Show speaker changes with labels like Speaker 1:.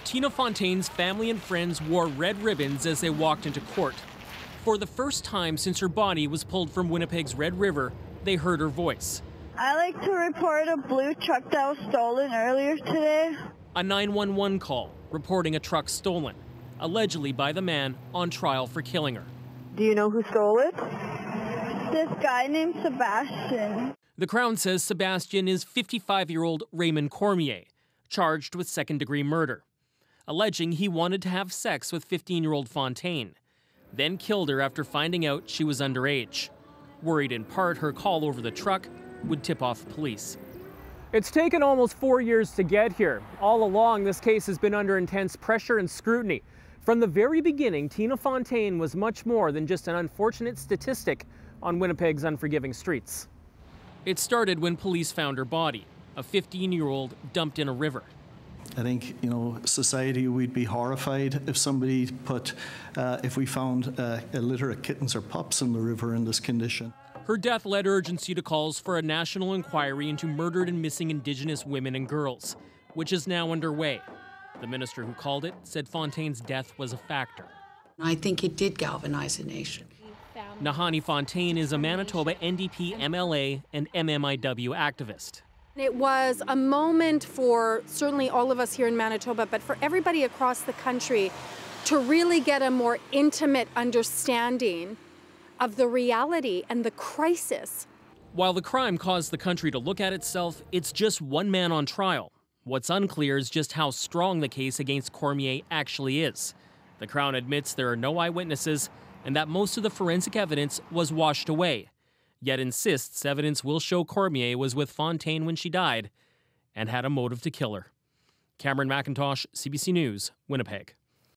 Speaker 1: Tina Fontaine's family and friends wore red ribbons as they walked into court. For the first time since her body was pulled from Winnipeg's Red River, they heard her voice.
Speaker 2: I like to report a blue truck that was stolen earlier today.
Speaker 1: A 911 call reporting a truck stolen, allegedly by the man on trial for killing her.
Speaker 2: Do you know who stole it? This guy named Sebastian.
Speaker 1: The Crown says Sebastian is 55-year-old Raymond Cormier, charged with second-degree murder, alleging he wanted to have sex with 15-year-old Fontaine, then killed her after finding out she was underage. Worried in part her call over the truck would tip off police.
Speaker 3: It's taken almost 4 years to get here. All along, this case has been under intense pressure and scrutiny. From the very beginning, Tina Fontaine was much more than just an unfortunate statistic on Winnipeg's unforgiving streets.
Speaker 1: It started when police found her body, a 15-year-old dumped in a river.
Speaker 4: I think, society, we'd be horrified if somebody if we found a litter of kittens or pups in the river in this condition.
Speaker 1: Her death led urgency to calls for a national inquiry into murdered and missing Indigenous women and girls, which is now underway. The minister who called it said Fontaine's death was a factor.
Speaker 5: I think it did galvanize the nation.
Speaker 1: Nahani Fontaine is a Manitoba NDP MLA and MMIW activist.
Speaker 6: It was a moment for certainly all of us here in Manitoba, but for everybody across the country to really get a more intimate understanding of the reality and the crisis.
Speaker 1: While the crime caused the country to look at itself, it's just one man on trial. What's unclear is just how strong the case against Cormier actually is. The Crown admits there are no eyewitnesses and that most of the forensic evidence was washed away, yet insists evidence will show Cormier was with Fontaine when she died and had a motive to kill her. Cameron McIntosh, CBC News, Winnipeg.